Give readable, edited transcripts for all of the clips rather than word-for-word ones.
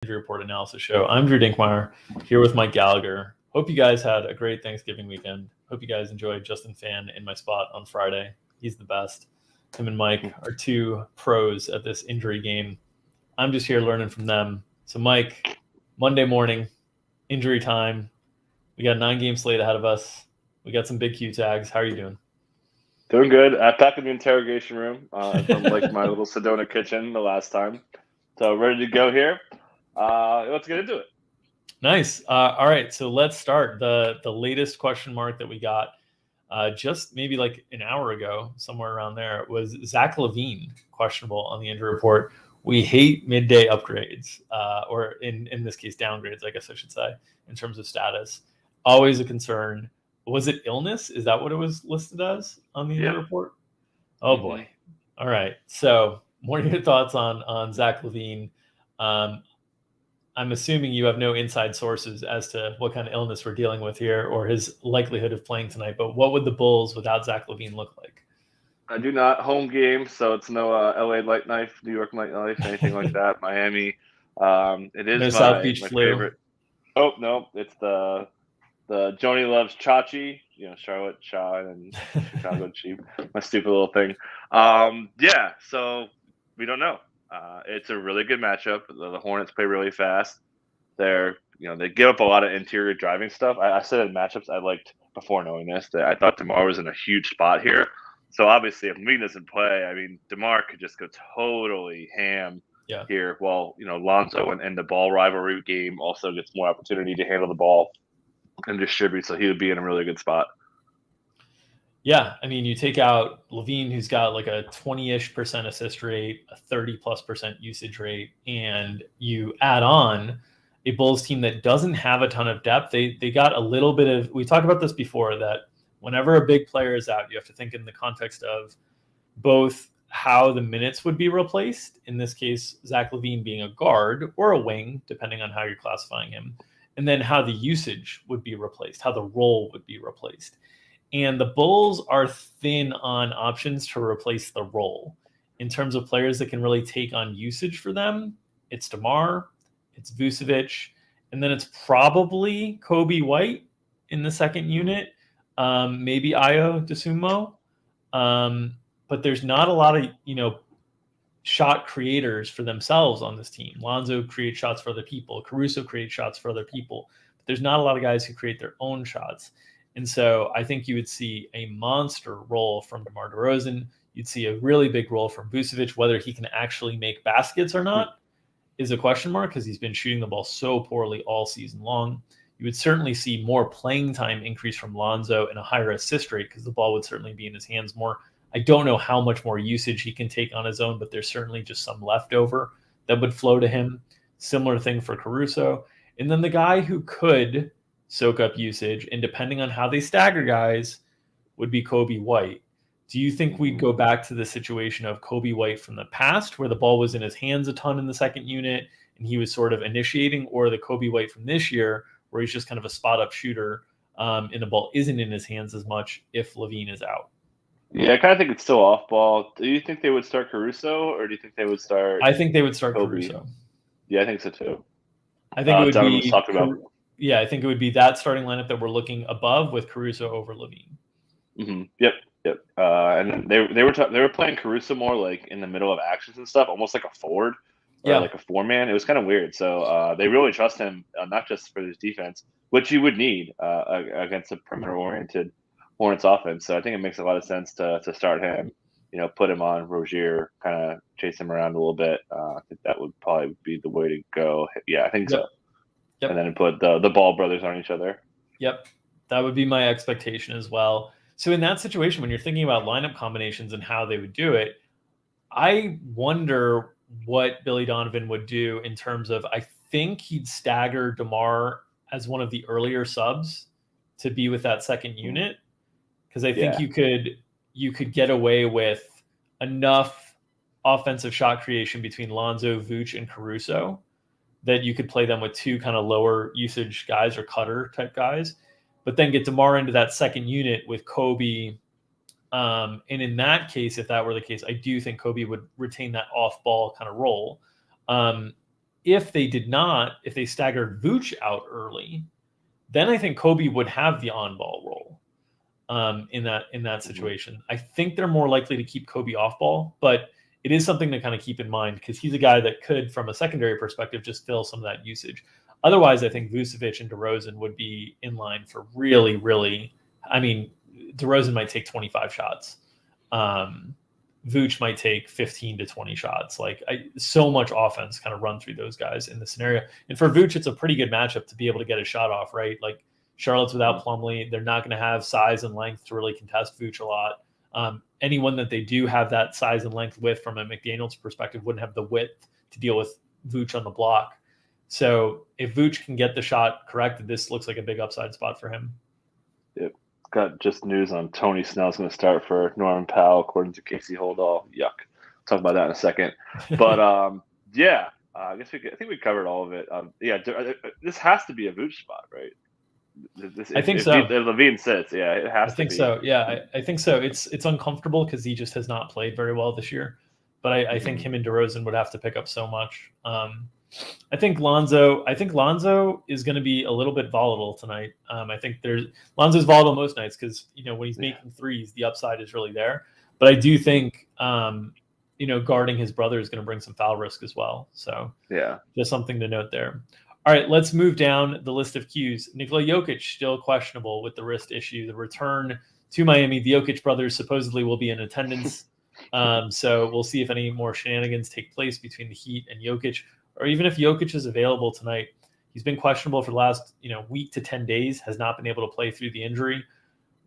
Injury Report Analysis Show. I'm Drew Dinkmeyer here with Mike Gallagher. Hope you guys had a great Thanksgiving weekend. Hope you guys enjoyed Justin Fan in my spot on Friday. He's the best. Him and Mike are two pros at this injury game. I'm just here learning from them. So Mike, Monday morning, injury time. We got a 9-game slate ahead of us. We got some big Q tags. How are you doing? Doing good. I packed in the interrogation room from like my little Sedona kitchen the last time. So ready to go here. Let's get into it. Nice. All right. So let's start. The latest question mark that we got just maybe like an hour ago, somewhere around there, was Zach LaVine questionable on the injury report. We hate midday upgrades, or in this case, downgrades, I guess I should say, in terms of status. Always a concern. Was it illness? Is that what it was listed as on the injury report? Oh, boy. All right. So what are your thoughts on Zach LaVine? I'm assuming you have no inside sources as to what kind of illness we're dealing with here or his likelihood of playing tonight. But what would the Bulls without Zach LaVine look like? I do not. Home game, so it's no LA Light Knife, New York Light Knife, anything like that. Miami. It is no South Beach my flu. favorite. Oh, no. It's the Joni Loves Chachi, Charlotte Shaw and Chicago Cheap. My stupid little thing. So we don't know. It's a really good matchup. The Hornets play really fast. They give up a lot of interior driving stuff. I said in matchups I liked before knowing this that I thought DeMar was in a huge spot here. So obviously if Lee doesn't play, I mean DeMar could just go totally ham here. While Lonzo and the ball rivalry game also gets more opportunity to handle the ball and distribute. So he would be in a really good spot. Yeah, I mean, you take out LaVine, who's got like a 20-ish% assist rate, a 30+% usage rate, and you add on a Bulls team that doesn't have a ton of depth. They got a little bit of – we talked about this before, that whenever a big player is out, you have to think in the context of both how the minutes would be replaced, in this case, Zach LaVine being a guard or a wing, depending on how you're classifying him, and then how the usage would be replaced, how the role would be replaced. And the Bulls are thin on options to replace the role. In terms of players that can really take on usage for them, it's DeMar, it's Vucevic, and then it's probably Kobe White in the second unit, maybe Ayo Dosunmu. But there's not a lot of, shot creators for themselves on this team. Lonzo creates shots for other people. Caruso creates shots for other people. But there's not a lot of guys who create their own shots. And so I think you would see a monster role from DeMar DeRozan. You'd see a really big role from Vucevic. Whether he can actually make baskets or not is a question mark because he's been shooting the ball so poorly all season long. You would certainly see more playing time increase from Lonzo and a higher assist rate because the ball would certainly be in his hands more. I don't know how much more usage he can take on his own, but there's certainly just some leftover that would flow to him. Similar thing for Caruso. And then the guy who could soak up usage, and depending on how they stagger guys, would be Kobe White. Do you think we'd go back to the situation of Kobe White from the past, where the ball was in his hands a ton in the second unit, and he was sort of initiating, or the Kobe White from this year, where he's just kind of a spot-up shooter, and the ball isn't in his hands as much if LaVine is out? Yeah, I kind of think it's still off ball. Do you think they would start Caruso, or do you think they would start I think they would start Kobe? Caruso. Yeah, I think so too. I think it would Donovan be was talking about. Yeah, I think it would be that starting lineup that we're looking above with Caruso over LaVine. Mm-hmm. Yep. And they were playing Caruso more like in the middle of actions and stuff, almost like a forward or like a 4-man. It was kind of weird. So they really trust him, not just for his defense, which you would need against a perimeter-oriented Hornets offense. So I think it makes a lot of sense to start him. Put him on Rozier, kind of chase him around a little bit. I think that would probably be the way to go. Yeah, I think so. Yep. And then put the Ball brothers on each other. Yep. That would be my expectation as well. So in that situation, when you're thinking about lineup combinations and how they would do it, I wonder what Billy Donovan would do in terms of, I think he'd stagger DeMar as one of the earlier subs to be with that second unit. Because I think you could get away with enough offensive shot creation between Lonzo, Vooch, and Caruso that you could play them with two kind of lower usage guys or cutter type guys, but then get DeMar into that second unit with Kobe. And in that case, if that were the case, I do think Kobe would retain that off ball kind of role. if they staggered Vooch out early, then I think Kobe would have the on-ball role in that situation. I think they're more likely to keep Kobe off-ball, but it is something to kind of keep in mind because he's a guy that could, from a secondary perspective, just fill some of that usage. Otherwise, I think Vucevic and DeRozan would be in line for really, really. I mean, DeRozan might take 25 shots. Vooch might take 15 to 20 shots. So much offense kind of run through those guys in the scenario. And for Vooch, it's a pretty good matchup to be able to get a shot off, right? Like Charlotte's without Plumlee. They're not going to have size and length to really contest Vooch a lot. Anyone that they do have that size and length with from a McDaniels perspective wouldn't have the width to deal with Vooch on the block. So if Vooch can get the shot corrected, this looks like a big upside spot for him. Yep. Got just news on Tony Snell's going to start for Norman Powell, according to Casey Holdall. Yuck. Talk about that in a second. But yeah, I think we covered all of it. This has to be a Vooch spot, right? I think so. If Levine sits, yeah, it has to be. I think so. Yeah, I think so. It's uncomfortable because he just has not played very well this year. But I think him and DeRozan would have to pick up so much. I think Lonzo is going to be a little bit volatile tonight. I think Lonzo's volatile most nights because when he's making threes, the upside is really there. But I do think guarding his brother is going to bring some foul risk as well. So yeah, just something to note there. All right, let's move down the list of cues. Nikola Jokic still questionable with the wrist issue. The return to Miami, the Jokic brothers supposedly will be in attendance. So we'll see if any more shenanigans take place between the Heat and Jokic, or even if Jokic is available tonight. He's been questionable for the last week to 10 days, has not been able to play through the injury.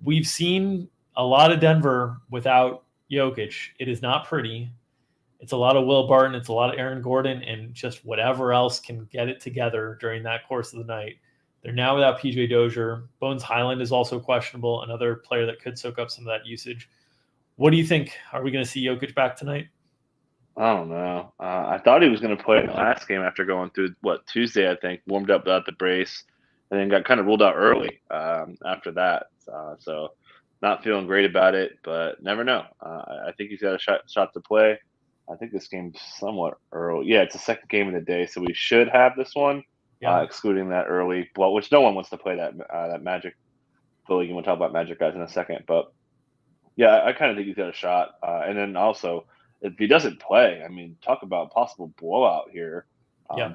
We've seen a lot of Denver without Jokic. It is not pretty. It's a lot of Will Barton. It's a lot of Aaron Gordon and just whatever else can get it together during that course of the night. They're now without PJ Dozier. Bones Highland is also questionable, another player that could soak up some of that usage. What do you think? Are we going to see Jokic back tonight? I don't know. I thought he was going to play in the last game after going through, Tuesday, I think, warmed up without the brace, and then got kind of ruled out early after that. So not feeling great about it, but never know. I think he's got a shot to play. I think this game's somewhat early. Yeah, it's the second game of the day, so we should have this one, excluding that early. Well, which no one wants to play that Magic Philly game. We'll talk about Magic guys in a second, but yeah, I kind of think he's got a shot. And then also, if he doesn't play, I mean, talk about possible blowout here.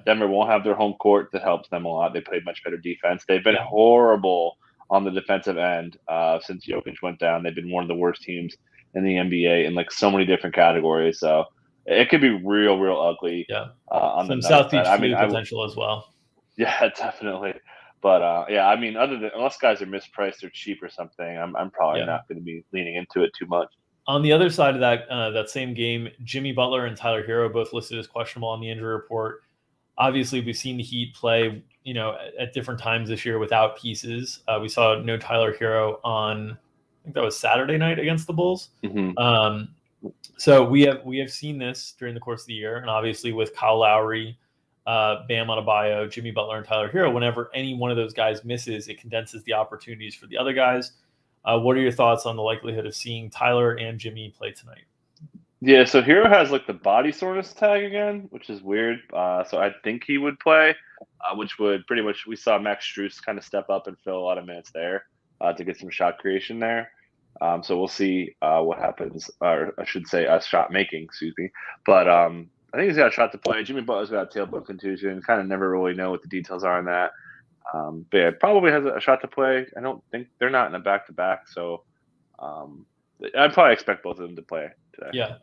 Denver won't have their home court that helps them a lot. They play much better defense. They've been horrible on the defensive end since Jokic went down. They've been one of the worst teams in the NBA in so many different categories. So it could be real ugly. Yeah, on some South Beach potential as well. Yeah, definitely. But I mean, unless guys are mispriced or cheap or something, I'm probably not going to be leaning into it too much. On the other side of that same game, Jimmy Butler and Tyler Herro both listed as questionable on the injury report. Obviously, we've seen the Heat play, at different times this year without pieces. We saw no Tyler Herro on, I think that was Saturday night against the Bulls. Mm-hmm. So we have seen this during the course of the year, and obviously with Kyle Lowry, Bam Adebayo, Jimmy Butler, and Tyler Herro, whenever any one of those guys misses, it condenses the opportunities for the other guys. What are your thoughts on the likelihood of seeing Tyler and Jimmy play tonight? Yeah, so Herro has the body soreness tag again, which is weird. So I think he would play, which would pretty much, we saw Max Strus kind of step up and fill a lot of minutes there to get some shot creation there. So we'll see what happens, or I should say shot making, excuse me. But I think he's got a shot to play. Jimmy Butler's got a tailbone contusion. Kind of never really know what the details are on that. But yeah, probably has a shot to play. I don't think they're not in a back-to-back, so I'd probably expect both of them to play today. Yeah.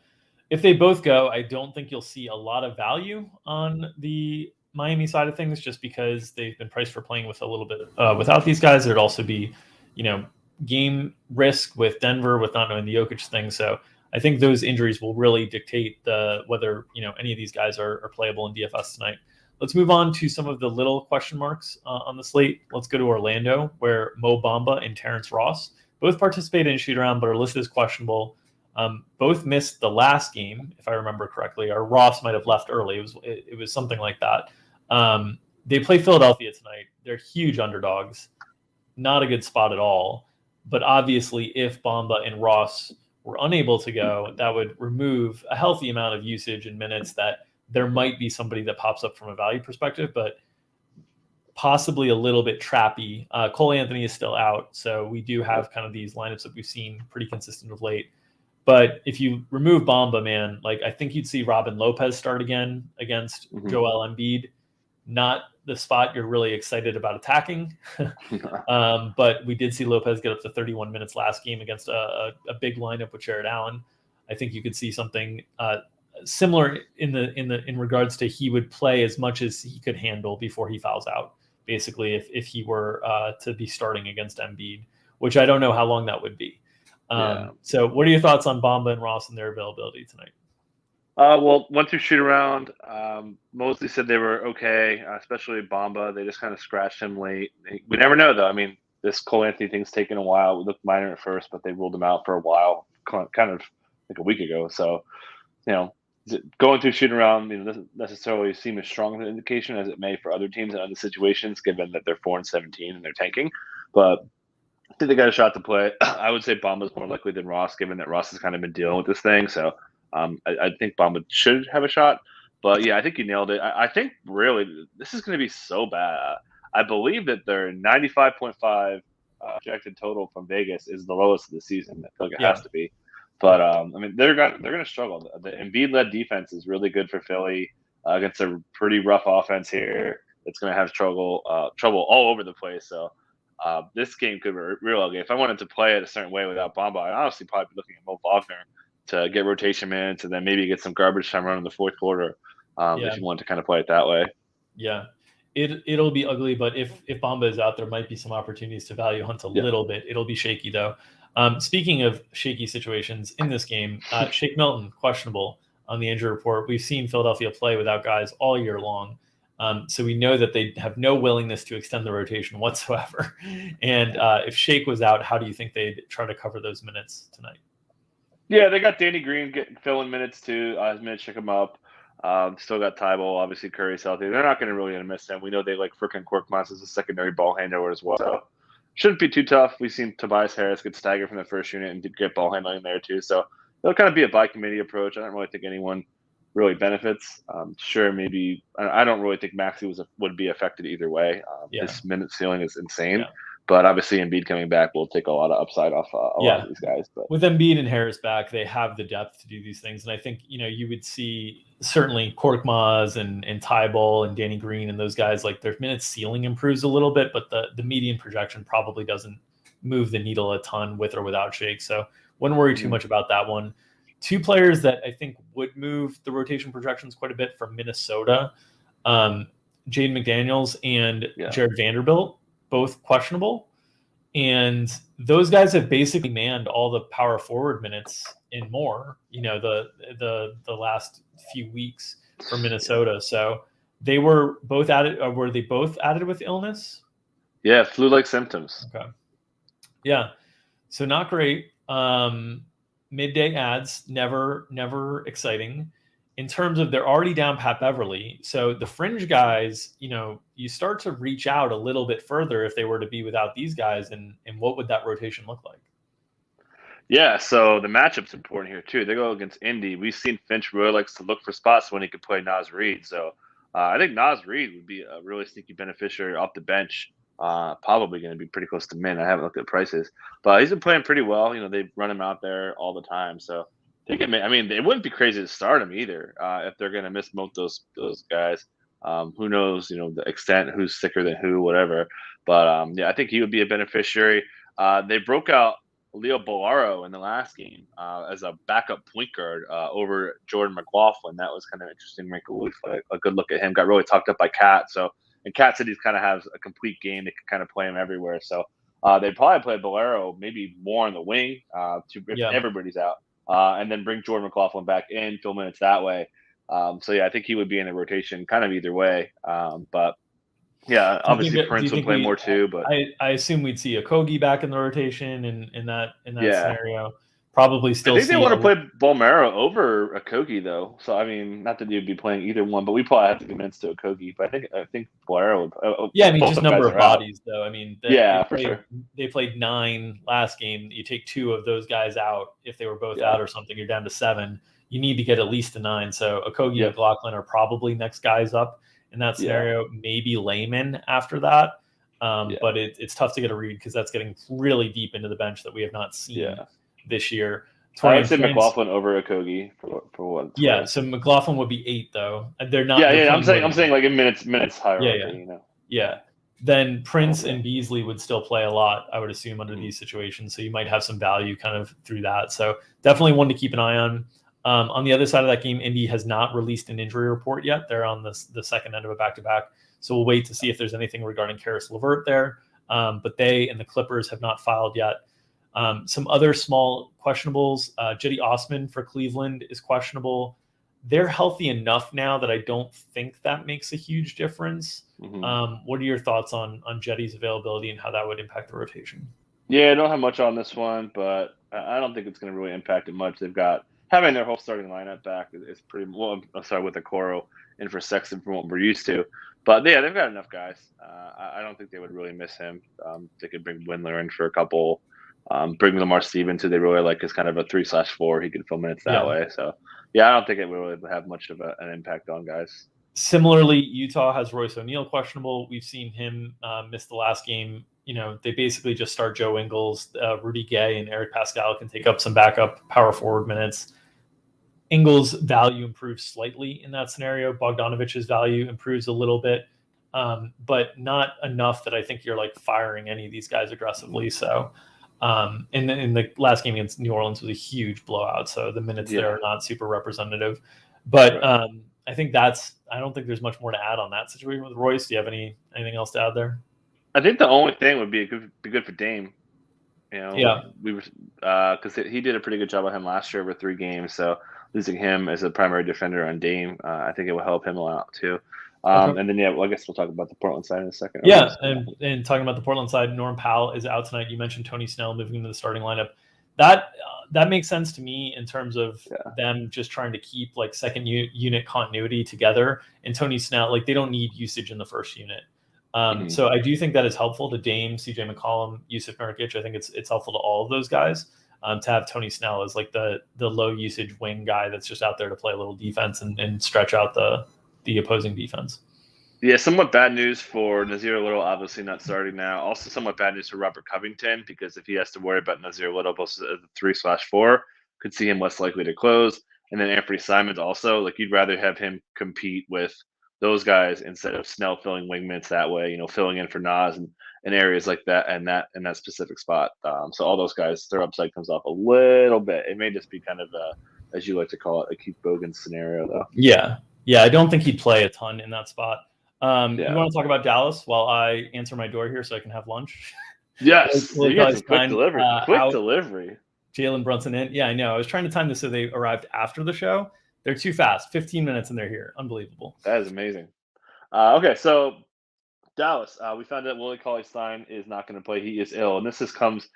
If they both go, I don't think you'll see a lot of value on the Miami side of things just because they've been priced for playing with a little bit without these guys. There'd also be, game risk with Denver with not knowing the Jokic thing. So I think those injuries will really dictate whether any of these guys are playable in DFS tonight. Let's move on to some of the little question marks on the slate. Let's go to Orlando, where Mo Bamba and Terrence Ross both participated in shoot-around but are listed as questionable. Both missed the last game, if I remember correctly, or Ross might have left early. It was something like that. They play Philadelphia tonight. They're huge underdogs. Not a good spot at all. But obviously, if Bamba and Ross were unable to go, that would remove a healthy amount of usage and minutes that there might be somebody that pops up from a value perspective, but possibly a little bit trappy. Cole Anthony is still out, so we do have kind of these lineups that we've seen pretty consistent of late. But if you remove Bamba, man, like I think you'd see Robin Lopez start again against Joel Embiid. Not the spot you're really excited about attacking. But we did see Lopez get up to 31 minutes last game against a big lineup with Jared Allen. I think you could see something similar in regards to he would play as much as he could handle before he fouls out. Basically, if he were to be starting against Embiid, which I don't know how long that would be. So what are your thoughts on Bamba and Ross and their availability tonight? Well, went through shoot around. Mostly said they were okay, especially Bamba. They just kind of scratched him late. We never know, though. I mean, this Cole Anthony thing's taken a while. We looked minor at first, but they ruled him out for a while, kind of like a week ago. So, going through shoot around, doesn't necessarily seem as strong of an indication as it may for other teams in other situations, given that they're 4-17 and they're tanking. But I think they got a shot to play. I would say Bamba's more likely than Ross, given that Ross has kind of been dealing with this thing. So I think Bamba should have a shot. But yeah, I think you nailed it. I think really this is going to be so bad. I believe that their 95.5 projected total from Vegas is the lowest of the season. I feel like it has to be. But they're going to struggle. The Embiid-led defense is really good for Philly against a pretty rough offense here. It's going to have trouble all over the place. So this game could be real ugly. If I wanted to play it a certain way without Bamba, I'd honestly probably be looking at Mo Wagner to get rotation minutes and then maybe get some garbage time run in the fourth quarter if you want to kind of play it that way. Yeah. It'll be ugly, but if Bamba is out, there might be some opportunities to value hunt a little bit. It'll be shaky, though. Speaking of shaky situations in this game, Shake Milton, questionable on the injury report. We've seen Philadelphia play without guys all year long. So we know that they have no willingness to extend the rotation whatsoever. And if Shake was out, how do you think they'd try to cover those minutes tonight? Yeah, they got Danny Green filling minutes too. His minutes check him up. Still got Tybalt. Obviously, Curry's healthy. They're not going to really miss him. We know they like frickin' Korkmaz as a secondary ball handler as well. So shouldn't be too tough. We've seen Tobias Harris get staggered from the first unit and get ball handling there too. So it'll kind of be a by committee approach. I don't really think anyone really benefits. Sure, maybe I don't really think Maxey would be affected either way. His minute ceiling is insane. Yeah. But obviously, Embiid coming back will take a lot of upside off a lot of these guys. But with Embiid and Harris back, they have the depth to do these things. And I think, you would see certainly Korkmaz and Tybalt and Danny Green and those guys, like their minute ceiling improves a little bit, but the median projection probably doesn't move the needle a ton with or without Shake. So wouldn't worry too much about that one. Two players that I think would move the rotation projections quite a bit from Minnesota, Jaden McDaniels and Jared Vanderbilt, both questionable. And those guys have basically manned all the power forward minutes and more, the last few weeks for Minnesota. So they were both added. Were they both added with illness? Yeah, flu-like symptoms. Okay. Yeah. So not great. Midday ads, never exciting. In terms of they're already down Pat Beverly. So the fringe guys, you start to reach out a little bit further if they were to be without these guys. And what would that rotation look like? Yeah, so the matchup's important here too. They go against Indy. We've seen Finch really likes to look for spots when he could play Naz Reid. So I think Naz Reid would be a really sneaky beneficiary off the bench. Probably going to be pretty close to min. I haven't looked at prices, but he's been playing pretty well. They run him out there all the time. So it wouldn't be crazy to start him either if they're going to miss both those guys. Who knows, the extent, who's sicker than who, whatever. But I think he would be a beneficiary. They broke out Leo Bolaro in the last game as a backup point guard over Jordan McLaughlin. That was kind of interesting. A good look at him. Got really talked up by Kat. And Kat said he's kind of has a complete game. They can kind of play him everywhere. So they'd probably play Bolaro maybe more on the wing if everybody's out. And then bring Jordan McLaughlin back in, fill minutes that way. I think he would be in the rotation kind of either way. But yeah, obviously Prince will play more too. But I assume we'd see Okogie back in the rotation in that scenario. Probably still. I think they want to play Bolmaro over Okogie though. So not that you'd be playing either one, but we probably have to convince to Okogie. But I think Bolmaro would. Just number of bodies though. For sure. They played 9 last game. You take 2 of those guys out. If they were both out or something, you're down to 7. you need to get at least a 9. So Okogie and McLaughlin are probably next guys up in that scenario. Maybe Layman after that. But it's tough to get a read because that's getting really deep into the bench that we have not seen this year. I would say McLaughlin over Okogie for what? So McLaughlin would be 8 though. They're not. I'm saying like in minutes hierarchy. Then Prince and Beasley would still play a lot, I would assume, under these situations. So you might have some value kind of through that. So definitely one to keep an eye on. On the other side of that game, Indy has not released an injury report yet. They're on the second end of a back-to-back. So we'll wait to see if there's anything regarding Karis LeVert there. But they and the Clippers have not filed yet. Some other small questionables. Jetty Osman for Cleveland is questionable. They're healthy enough now that I don't think that makes a huge difference. What are your thoughts on Jetty's availability and how that would impact the rotation? Yeah, I don't have much on this one, but I don't think it's going to really impact it much. They've got having their whole starting lineup back is pretty well. I'm sorry, with Okoro and for Sexton from what we're used to. But yeah, they've got enough guys. I don't think they would really miss him. They could bring Windler in for a couple. Bring Lamar Stevens, who they really like, as kind of a 3/4. He could fill minutes that way. So yeah, I don't think it will really have much of an impact on guys. Similarly, Utah has Royce O'Neal questionable. We've seen him miss the last game. They basically just start Joe Ingles, Rudy Gay, and Eric Pascal can take up some backup power forward minutes. Ingles' value improves slightly in that scenario. Bogdanovich's value improves a little bit, but not enough that I think you're like firing any of these guys aggressively. So in the last game against New Orleans was a huge blowout. So the minutes there are not super representative. But I think I don't think there's much more to add on that situation with Royce. Do you have anything else to add there? I think the only thing would be good for Dame. We were because he did a pretty good job on him last year over 3 games. So losing him as a primary defender on Dame, I think it will help him a lot too. And then I guess we'll talk about the Portland side in a second. And talking about the Portland side, Norm Powell is out tonight. You mentioned Tony Snell moving into the starting lineup. That makes sense to me in terms of them just trying to keep like second unit continuity together. And Tony Snell, like they don't need usage in the first unit. So I do think that is helpful to Dame, CJ McCollum, Yusuf Nurkic. I think it's helpful to all of those guys to have Tony Snell as like the low usage wing guy that's just out there to play a little defense and stretch out the opposing defense. Yeah, somewhat bad news for Nazir Little, obviously not starting now. Also somewhat bad news for Robert Covington, because if he has to worry about Nazir Little versus a 3/4, could see him less likely to close. And then Anthony Simons also, like you'd rather have him compete with those guys instead of Snell filling wing minutes that way, filling in for Nas and areas like that and that specific spot. So all those guys, their upside comes off a little bit. It may just be kind of as you like to call it, a Keith Bogan scenario though. Yeah, I don't think he'd play a ton in that spot. You want to talk about Dallas while I answer my door here so I can have lunch? Yes, you get some quick delivery. Delivery. Jalen Brunson in. Yeah, I know. I was trying to time this so they arrived after the show. They're too fast. 15 minutes and they're here. Unbelievable. That is amazing. Okay, so Dallas. We found out Willie Cauley-Stein is not going to play. He is ill. And this comes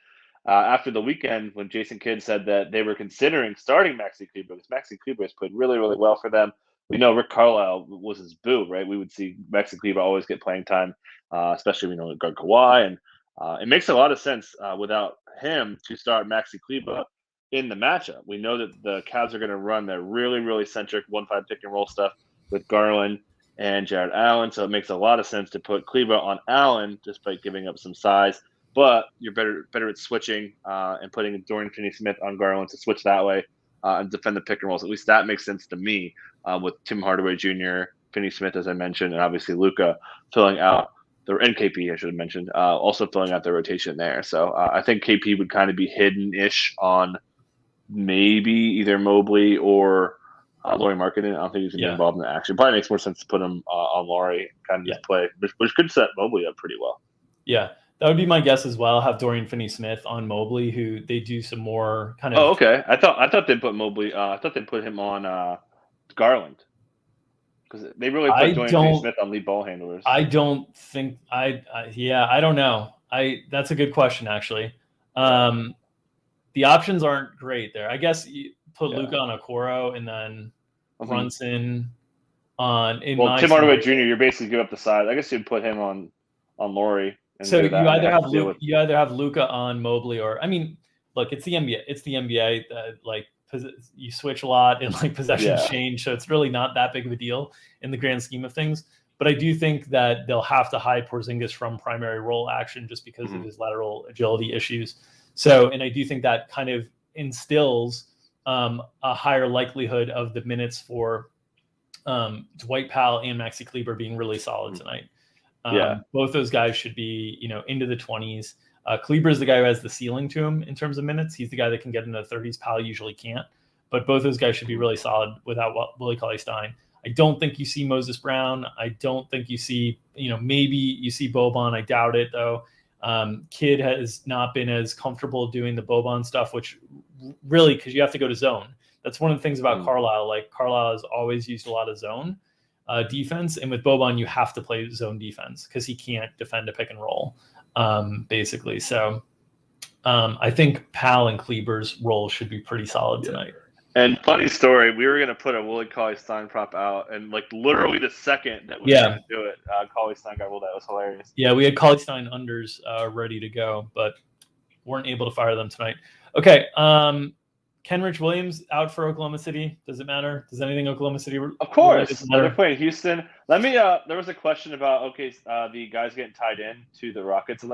after the weekend when Jason Kidd said that they were considering starting Maxi Kleber, because Maxi Kleber has played really, really well for them. We know Rick Carlisle was his boo, right? We would see Maxi Kleber always get playing time, especially guard Kawhi. And it makes a lot of sense without him to start Maxi Kleber in the matchup. We know that the Cavs are going to run their really, really centric 1-5 pick and roll stuff with Garland and Jared Allen. So it makes a lot of sense to put Kleber on Allen just by giving up some size. But you're better at switching and putting Dorian Finney-Smith on Garland to switch that way and defend the pick and rolls. At least that makes sense to me with Tim Hardaway Jr., Finney-Smith, as I mentioned, and obviously Luka filling out and KP, I should have mentioned, also filling out the rotation there. So I think KP would kind of be hidden-ish on maybe either Mobley or Lauri Markkanen. I don't think he's going to be involved in the action. Probably makes more sense to put him on Lauri, kind of just play, which could set Mobley up pretty well. Yeah, that would be my guess as well. Have Dorian Finney-Smith on Mobley, who they do some more kind of. Oh, okay. I thought they'd put Mobley. I thought they'd put him on Garland, because they really put Dorian Finney-Smith on lead ball handlers. I don't think I don't know. That's a good question actually. The options aren't great there. I guess you put Luka on Okoro and then Brunson on. Tim Hardaway Jr. You're basically give up the side. I guess you'd put him on Laurie. So you either have Luka on Mobley or look, it's the NBA. It's the NBA. Like you switch a lot and like possessions change, so it's really not that big of a deal in the grand scheme of things. But I do think that they'll have to hide Porzingis from primary role action just because of his lateral agility issues. So, and I do think that kind of instills a higher likelihood of the minutes for Dwight Powell and Maxi Kleber being really solid tonight. Both those guys should be, into the 20s. Kleber is the guy who has the ceiling to him in terms of minutes. He's the guy that can get into the 30s. Powell usually can't. But both those guys should be really solid without Willie Cauley-Stein. I don't think you see Moses Brown. I don't think you see, maybe you see Boban. I doubt it, though. Kidd has not been as comfortable doing the Boban stuff, which really, because you have to go to zone. That's one of the things about Carlisle. Like, Carlisle has always used a lot of zone defense. And with Boban, you have to play zone defense because he can't defend a pick and roll, basically. So I think Powell and Kleber's role should be pretty solid tonight. And funny story, we were going to put a Willie Cauley-Stein prop out, and like literally the second that we were going to do it, Cauley-Stein got ruled out. It was hilarious. Yeah, we had Cauley-Stein unders ready to go, but weren't able to fire them tonight. Okay, Kenrich Williams out for Oklahoma City. Does it matter? Does anything Oklahoma City? Of course, they're playing Houston. Let me. There was a question about the guys getting tied in to the Rockets.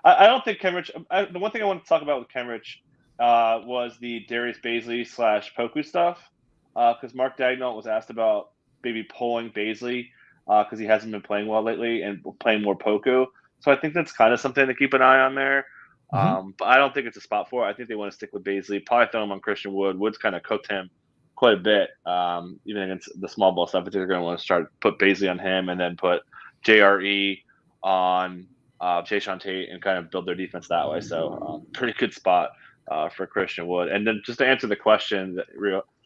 I don't think Kenrich. The one thing I want to talk about with Kenrich was the Darius Bazley / Poku stuff, because Mark Daignault was asked about maybe pulling Bazley because he hasn't been playing well lately and playing more Poku. So I think that's kind of something to keep an eye on there. But I don't think it's a spot for it. I think they want to stick with Bazley. Probably throw him on Christian Wood. Wood's kind of cooked him quite a bit, even against the small ball stuff. I think they're going to want to put Bazley on him and then put JRE on Jayshawn Tate and kind of build their defense that way. So pretty good spot for Christian Wood. And then just to answer the question,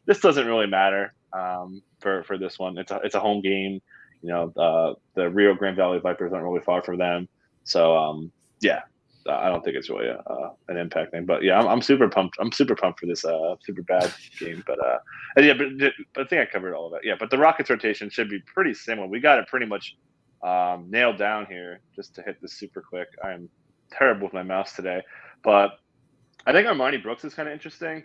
this doesn't really matter for this one. It's a home game. The Rio Grande Valley Vipers aren't really far from them. So I don't think it's really an impact thing. But yeah, I'm super pumped. I'm super pumped for this super bad game. But but I think I covered all of it. Yeah, but the Rockets rotation should be pretty similar. We got it pretty much nailed down here. Just to hit this super quick. I am terrible with my mouse today, but I think Armani Brooks is kind of interesting,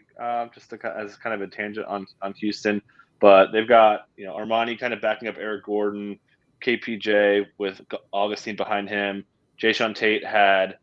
just as kind of a tangent on Houston. But they've got Armani kind of backing up Eric Gordon, KPJ with Augustine behind him. Jayshawn Tate had,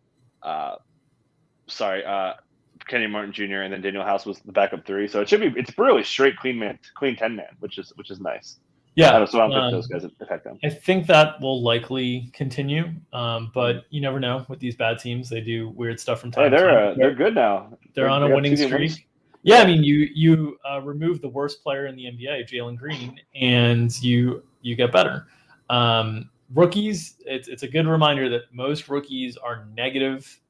Kenny Martin Jr. and then Daniel House was the backup 3. So it's really straight clean 10-man, which is nice. Yeah, so I don't think those guys affect them. I think that will likely continue, but you never know with these bad teams. They do weird stuff from time to time. They're good now. They're on a winning streak. Yeah, I mean, you remove the worst player in the NBA, Jalen Green, and you get better. Rookies, it's a good reminder that most rookies are negative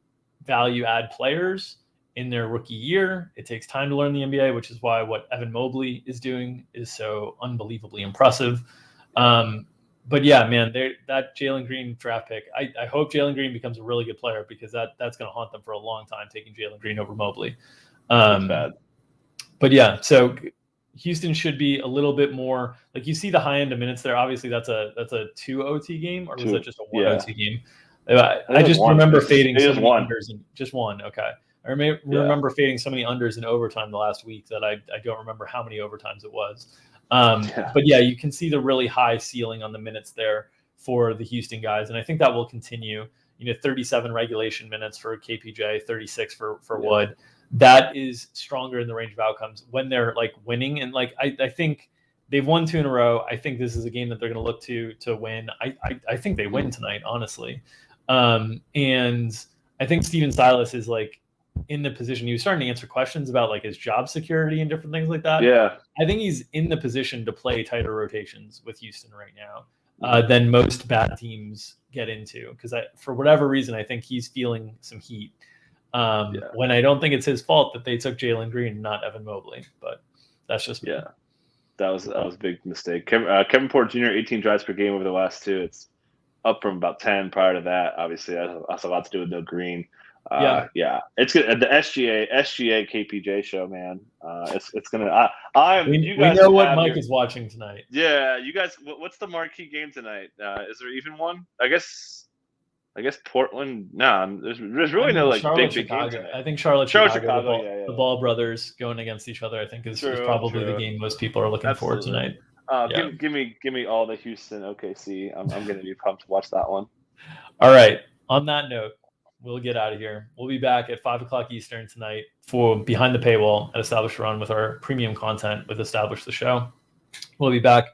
value add players in their rookie year. It takes time to learn the NBA, which is why what Evan Mobley is doing is so unbelievably impressive. But yeah, man, that Jalen Green draft pick, I hope Jalen Green becomes a really good player because that's going to haunt them for a long time, taking Jalen Green over Mobley. That's bad. But yeah, so Houston should be a little bit more like you see the high end of minutes there. Obviously, that's a 2 OT game, or was that just a 1 OT game? I just remember fading so many unders and just one. Okay. I remember fading so many unders in overtime the last week that I don't remember how many overtimes it was. But yeah, you can see the really high ceiling on the minutes there for the Houston guys. And I think that will continue. 37 regulation minutes for KPJ, 36 for Wood. That is stronger in the range of outcomes when they're like winning. And like, I think they've won 2 in a row. I think this is a game that they're going to look to win. I think they win tonight, honestly. And I think Steven Silas is like in the position. He was starting to answer questions about like his job security and different things like that. Yeah. I think he's in the position to play tighter rotations with Houston right now than most bad teams get into. Because for whatever reason, I think he's feeling some heat. When I don't think it's his fault that they took Jalen Green, not Evan Mobley. But that's just me. Yeah. That was a big mistake. Kevin Porter Jr., 18 drives per game over the last 2. It's up from about 10 prior to that. Obviously, that has a lot to do with no Green. It's good. The SGA KPJ show, man. It's gonna. We know what Mike is watching tonight. Yeah, you guys. What's the marquee game tonight? Is there even one? I guess I guess Portland. No, there's really no like Charlotte, big game Chicago. tonight. I think Charlotte, Chicago. the Ball brothers going against each other. I think is probably the game most people are looking forward to tonight. Give me all the Houston OKC. I'm going to be pumped to watch that one. All right. On that note, we'll get out of here. We'll be back at 5:00 Eastern tonight for Behind the Paywall at Establish Run with our premium content with Establish the Show. We'll be back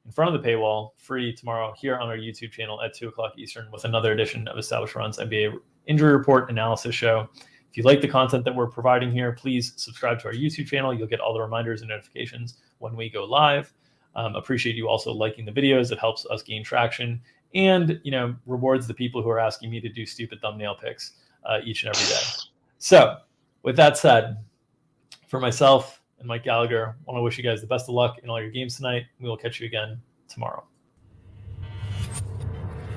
in front of the paywall, free tomorrow here on our YouTube channel at 2:00 Eastern with another edition of Establish Run's NBA Injury Report Analysis Show. If you like the content that we're providing here, please subscribe to our YouTube channel. You'll get all the reminders and notifications when we go live. Appreciate you also liking the videos. It helps us gain traction and, rewards the people who are asking me to do stupid thumbnail picks each and every day. So with that said, for myself and Mike Gallagher, I want to wish you guys the best of luck in all your games tonight. We will catch you again tomorrow.